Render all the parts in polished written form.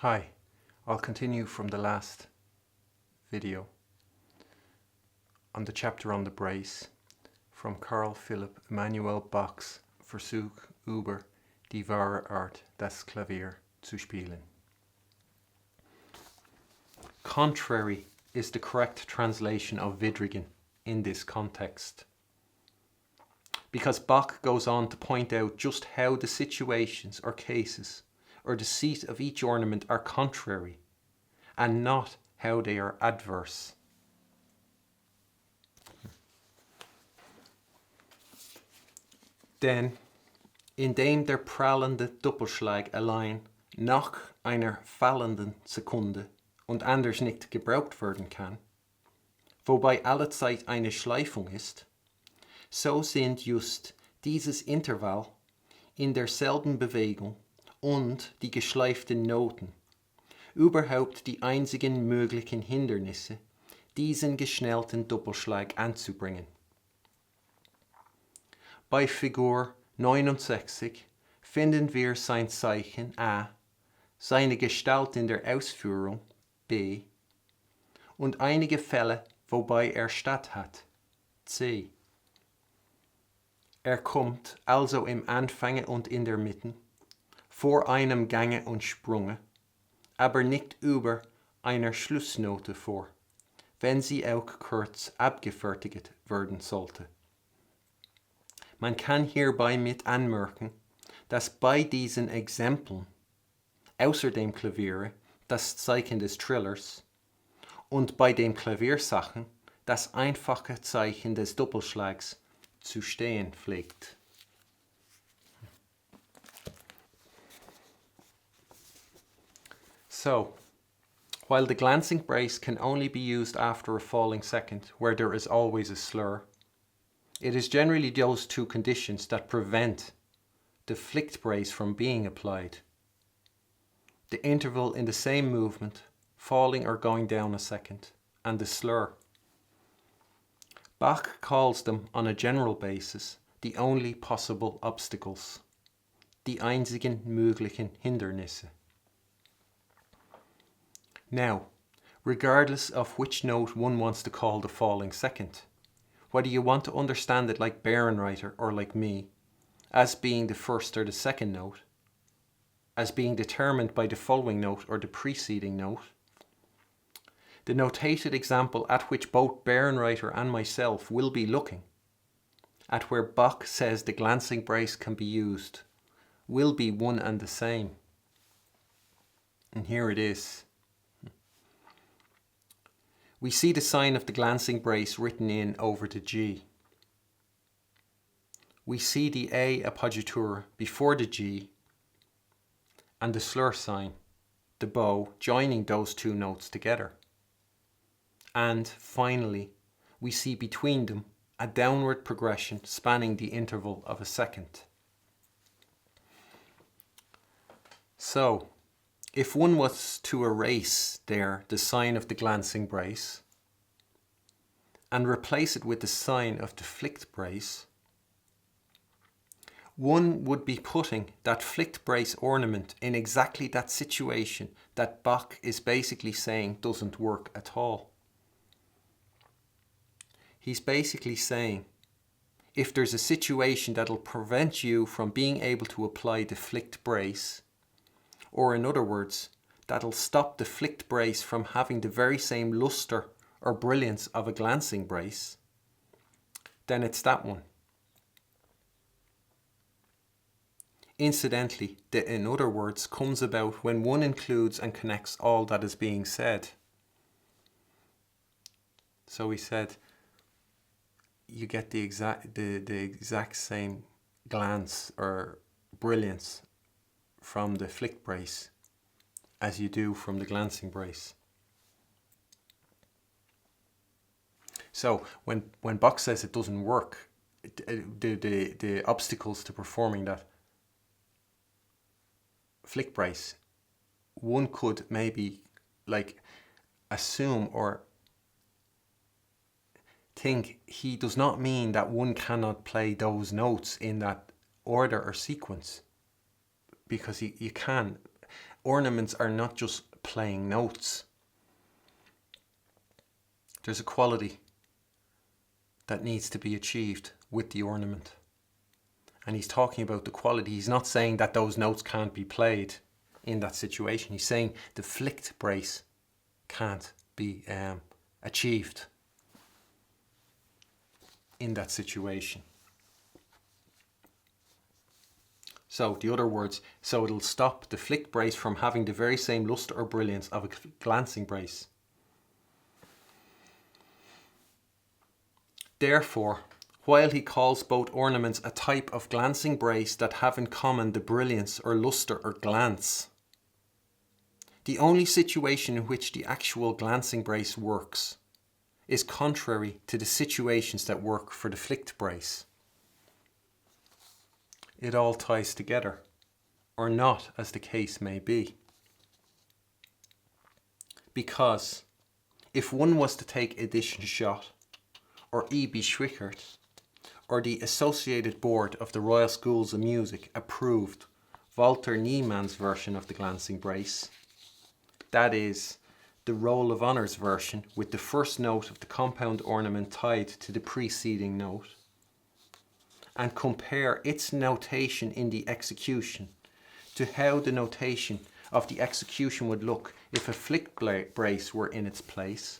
Hi, I'll continue from the last video on the chapter on the brace from Carl Philipp Emanuel Bach's Versuch über die wahre Art das Klavier zu spielen. Contrary is the correct translation of Widrigen in this context, because Bach goes on to point out just how the situations or cases or the seat of each ornament are contrary, and not how they are adverse. Denn indem der prallende Doppelschlag allein nach einer fallenden Sekunde und anders nicht gebraucht werden kann, wobei alle Zeit eine Schleifung ist, so sind just dieses Intervall in derselben Bewegung und die geschleiften Noten überhaupt die einzigen möglichen Hindernisse, diesen geschnellten Doppelschlag anzubringen. Bei Figur 69 finden wir sein Zeichen A, seine Gestalt in der Ausführung B und einige Fälle, wobei er statt hat C. Er kommt also im Anfange und in der Mitte, vor einem Gange und Sprunge, aber nicht über einer Schlussnote vor, wenn sie auch kurz abgefertigt werden sollte. Man kann hierbei mit anmerken, dass bei diesen Exempeln außer dem Klavier das Zeichen des Trillers und bei den Klaviersachen das einfache Zeichen des Doppelschlags zu stehen pflegt. So, while the glancing brace can only be used after a falling second, where there is always a slur, it is generally those two conditions that prevent the flicked brace from being applied. The interval in the same movement, falling or going down a second, and the slur. Bach calls them on a general basis the only possible obstacles, die einzigen möglichen Hindernisse. Now, regardless of which note one wants to call the falling second, whether you want to understand it like Bärenreiter or like me, as being the first or the second note, as being determined by the following note or the preceding note, the notated example at which both Bärenreiter and myself will be looking, at where Bach says the glancing brace can be used, will be one and the same. And here it is. We see the sign of the glancing brace written in over the G. We see the A appoggiatura before the G and the slur sign, the bow, joining those two notes together. And finally, we see between them a downward progression spanning the interval of a second. So, if one was to erase there the sign of the glancing brace and replace it with the sign of the flicked brace, one would be putting that flicked brace ornament in exactly that situation that Bach is basically saying doesn't work at all. He's basically saying, if there's a situation that'll prevent you from being able to apply the flicked brace, or in other words, that'll stop the flicked brace from having the very same luster or brilliance of a glancing brace, then it's that one. Incidentally, the in other words comes about when one includes and connects all that is being said. So he said, you get the exact same glance or brilliance from the flicked brace as you do from the glancing brace. So when Bach says it doesn't work, the obstacles to performing that flick brace, one could maybe like assume or think he does not mean that one cannot play those notes in that order or sequence, because you can. ornaments are not just playing notes. There's a quality that needs to be achieved with the ornament. And he's talking about the quality. He's not saying that those notes can't be played in that situation. He's saying the flicked brace can't be achieved in that situation. So the other words, so it'll stop the flicked brace from having the very same luster or brilliance of a glancing brace. Therefore, while he calls both ornaments a type of glancing brace that have in common the brilliance or luster or glance, the only situation in which the actual glancing brace works is contrary to the situations that work for the flicked brace. It all ties together, or not, as the case may be. Because if one was to take Edition Schott or E.B. Schwickert, or the Associated Board of the Royal Schools of Music approved Walter Niemann's version of the glancing brace, that is, the Roll of Honours version with the first note of the compound ornament tied to the preceding note, and compare its notation in the execution to how the notation of the execution would look if a flicked brace were in its place,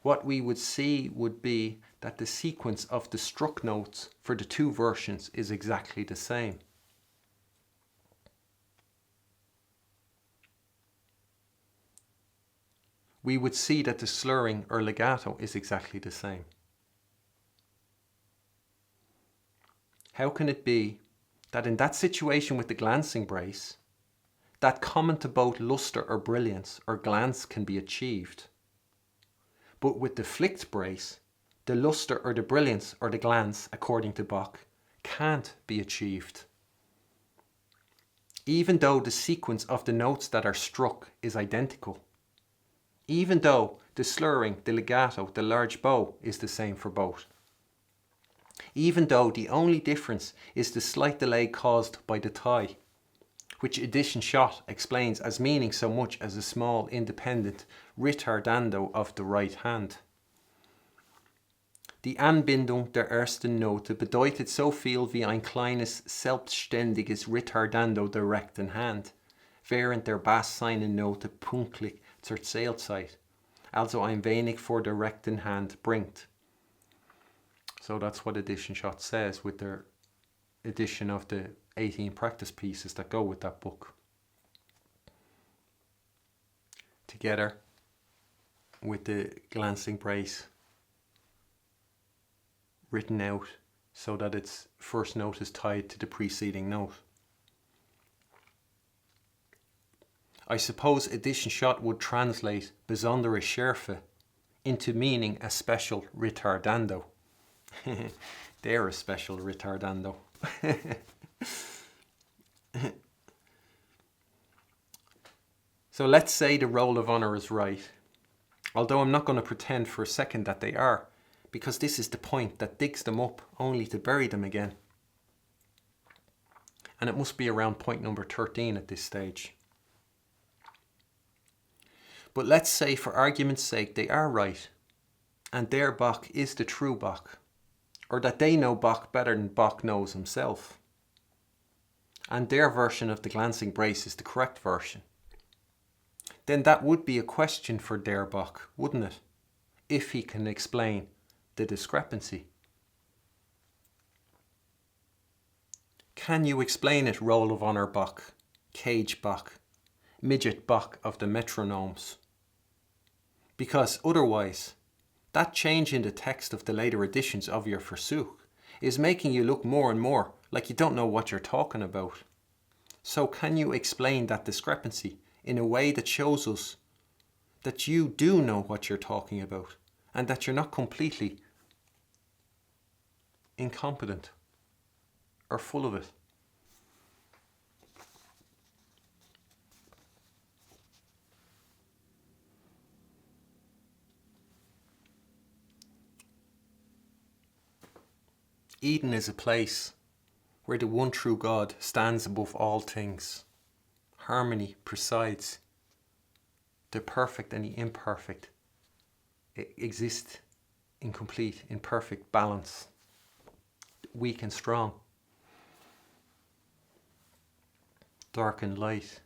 what we would see would be that the sequence of the struck notes for the two versions is exactly the same. We would see that the slurring or legato is exactly the same. How can it be that in that situation with the glancing brace, that common to both luster or brilliance or glance can be achieved, but with the flicked brace, the luster or the brilliance or the glance, according to Bach, can't be achieved? Even though the sequence of the notes that are struck is identical, even though the slurring, the legato, the large bow is the same for both, even though the only difference is the slight delay caused by the tie, which Edition Schott explains as meaning so much as a small independent ritardando of the right hand. Die Anbindung der ersten Note bedeutet so viel wie ein kleines selbstständiges Ritardando der rechten Hand, während der Bass seine Note pünktlich zur Zählzeit, also ein wenig vor der rechten Hand bringt. So that's what Edition Schott says with their edition of the 18 practice pieces that go with that book. Together with the glancing brace written out so that its first note is tied to the preceding note. I suppose Edition Schott would translate besondere Schärfe into meaning a special ritardando. They're a special ritardando. So let's say the Roll of Honour is right, although I'm not going to pretend for a second that they are, because this is the point that digs them up only to bury them again. And it must be around point number 13 at this stage. But let's say for argument's sake they are right, and their Bach is the true Bach, or that they know Bach better than Bach knows himself, and their version of the glancing brace is the correct version. Then that would be a question for der Bach, wouldn't it? If he can explain the discrepancy. Can you explain it, Roll of Honour Bach, Cage Bach, Midget Bach of the metronomes? Because otherwise, that change in the text of the later editions of your Versuch is making you look more and more like you don't know what you're talking about. So can you explain that discrepancy in a way that shows us that you do know what you're talking about and that you're not completely incompetent or full of it? Eden is a place where the one true God stands above all things. Harmony presides. The perfect and the imperfect exist in complete, in perfect balance. Weak and strong. Dark and light.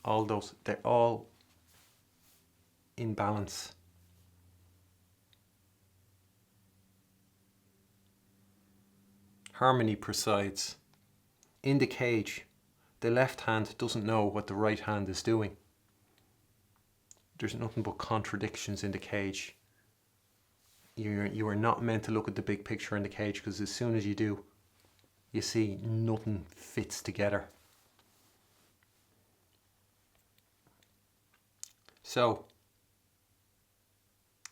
All those, they're all in balance. Harmony presides. In the cage, the left hand doesn't know what the right hand is doing. There's nothing but contradictions in the cage. You are not meant to look at the big picture in the cage, because as soon as you do, you see nothing fits together. So,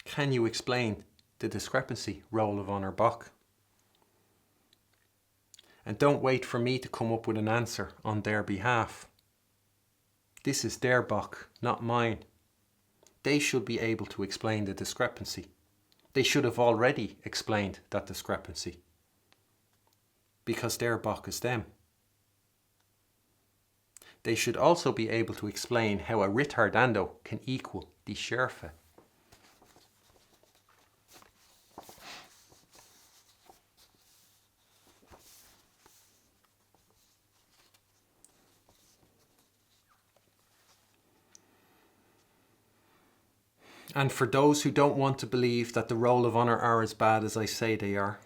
can you explain the discrepancy, Roll of Honour Bach? And don't wait for me to come up with an answer on their behalf. This is their Bach, not mine. They should be able to explain the discrepancy. They should have already explained that discrepancy, because their Bach is them. They should also be able to explain how a retardando can equal the Sherfa. And for those who don't want to believe that the Roll of Honour are as bad as I say they are,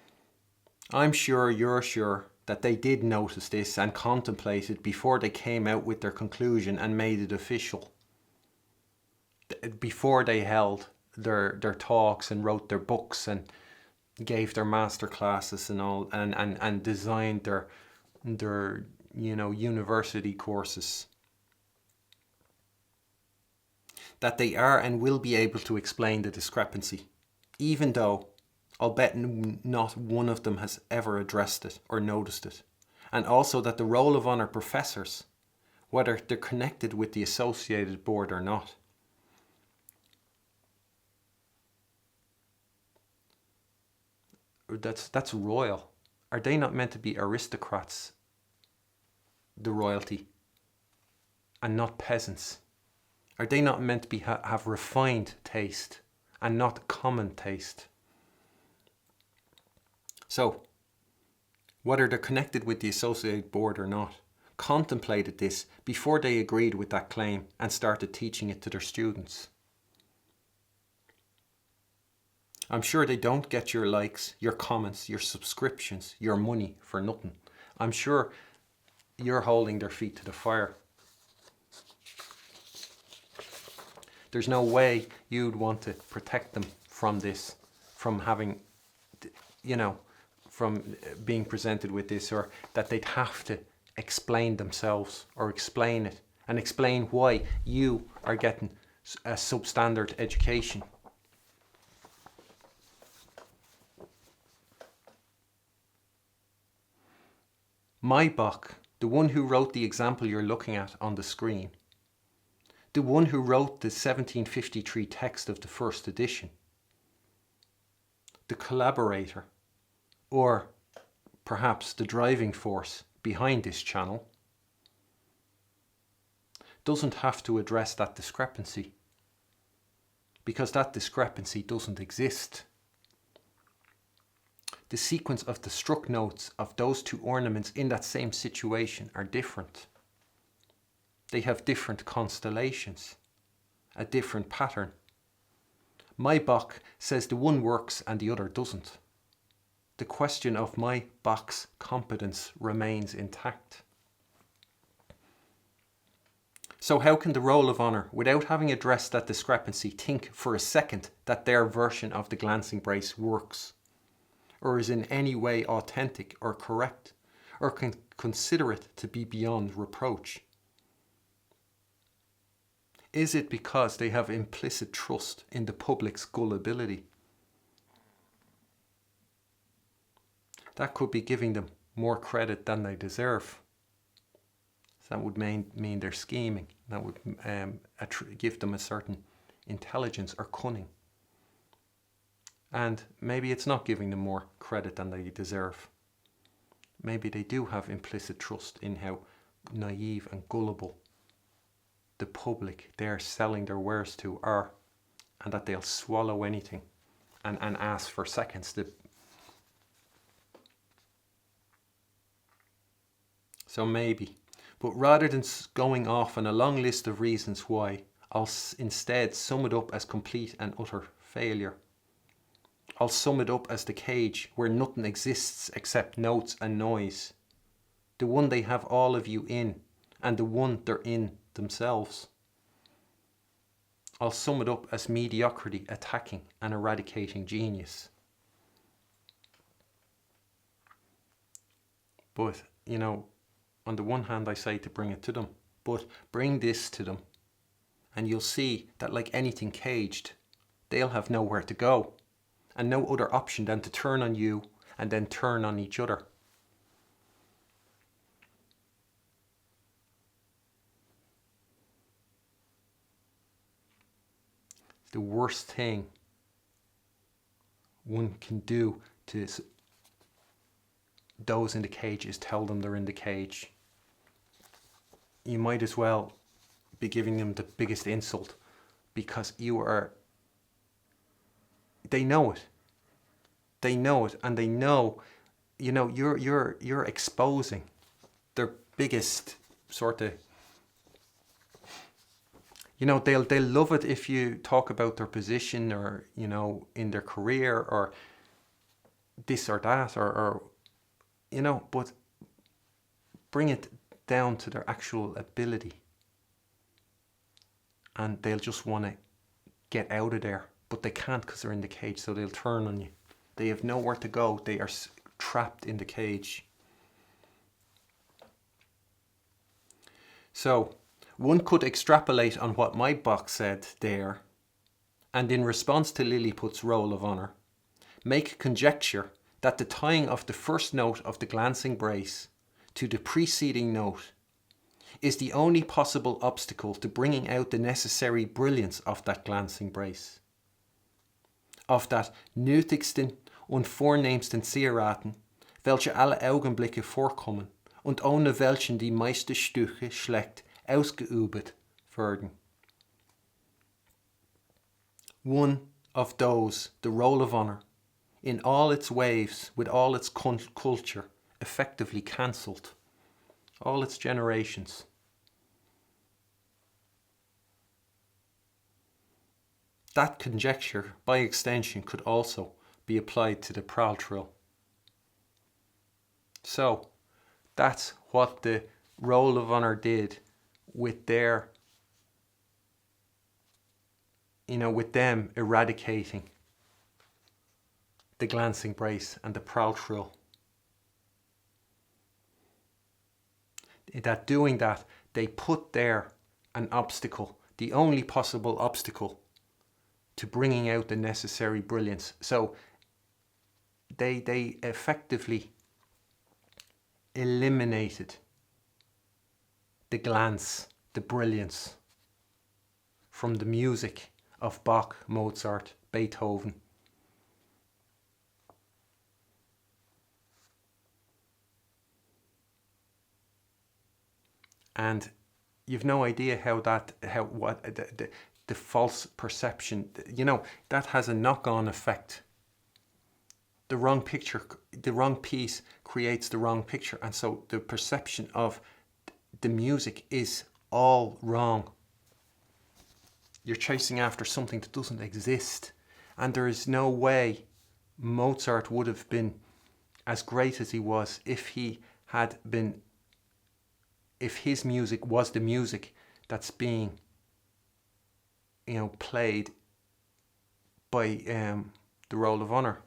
I'm sure you're sure that they did notice this and contemplate it before they came out with their conclusion and made it official. Before they held their talks and wrote their books and gave their master classes and all, and designed their university courses. That they are and will be able to explain the discrepancy, even though I'll bet not one of them has ever addressed it or noticed it. And also that the Roll of Honour professors, whether they're connected with the associated board or not, that's royal. Are they not meant to be aristocrats, the royalty, and not peasants? Are they not meant to be have refined taste and not common taste? So, whether they're connected with the associated board or not, contemplated this before they agreed with that claim and started teaching it to their students. I'm sure they don't get your likes, your comments, your subscriptions, your money for nothing. I'm sure you're holding their feet to the fire. There's no way you'd want to protect them from this, from having, from being presented with this, or that they'd have to explain themselves or explain it and explain why you are getting a substandard education. My Bach, the one who wrote the example you're looking at on the screen, the one who wrote the 1753 text of the first edition, the collaborator, or perhaps the driving force behind this channel, doesn't have to address that discrepancy, because that discrepancy doesn't exist. The sequence of the struck notes of those two ornaments in that same situation are different. They have different constellations, a different pattern. My Bach says the one works and the other doesn't. The question of my Bach's competence remains intact. So how can the Roll of Honour, without having addressed that discrepancy, think for a second that their version of the glancing brace works, or is in any way authentic or correct, or can consider it to be beyond reproach? Is it because they have implicit trust in the public's gullibility? That could be giving them more credit than they deserve. That would mean they're scheming. That would give them a certain intelligence or cunning. And maybe it's not giving them more credit than they deserve. Maybe they do have implicit trust in how naive and gullible the public they're selling their wares to are, and that they'll swallow anything and ask for seconds. So maybe. But rather than going off on a long list of reasons why, I'll instead sum it up as complete and utter failure. I'll sum it up as the cage where nothing exists except notes and noise. The one they have all of you in, and the one they're in themselves. I'll sum it up as mediocrity attacking and eradicating genius. But, you know, on the one hand I say to bring it to them, but bring this to them, and you'll see that like anything caged, they'll have nowhere to go, and no other option than to turn on you and then turn on each other. The worst thing one can do to those in the cage is tell them they're in the cage. You might as well be giving them the biggest insult, because they know it. They know it, and they know, you know, you're exposing their biggest sort of, you know, they'll love it if you talk about their position, or, you know, in their career, or this or that, or you know, but bring it down to their actual ability, and they'll just want to get out of there, but they can't because they're in the cage, so they'll turn on you. They have nowhere to go. They are trapped in the cage. So one could extrapolate on what my Bach said there, and in response to Lilliput's roll of honour, make conjecture that the tying of the first note of the glancing brace to the preceding note is the only possible obstacle to bringing out the necessary brilliance of that glancing brace. Of dat nötigsten und vornehmsten Zieraten, welche alle Augenblicke vorkommen und ohne welchen die meiste Stücke schlecht ausgeübt werden. One of those, the roll of honour, in all its waves, with all its culture, effectively cancelled, all its generations. That conjecture, by extension, could also be applied to the plural. So, that's what the roll of honour did with their, you know, with them eradicating the glancing brace and the plural. That doing that, they put there an obstacle, the only possible obstacle to bringing out the necessary brilliance. So they effectively eliminated the glance, the brilliance from the music of Bach, Mozart, Beethoven. And you've no idea the false perception, you know, that has a knock-on effect. The wrong picture, the wrong piece creates the wrong picture, and so the perception of the music is all wrong. You're chasing after something that doesn't exist, and there is no way Mozart would have been as great as he was if his music was the music that's being, you know, played by the roll of honour.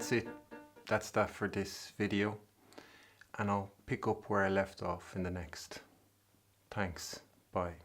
that's it. That's that for this video. And I'll pick up where I left off in the next. Thanks. Bye.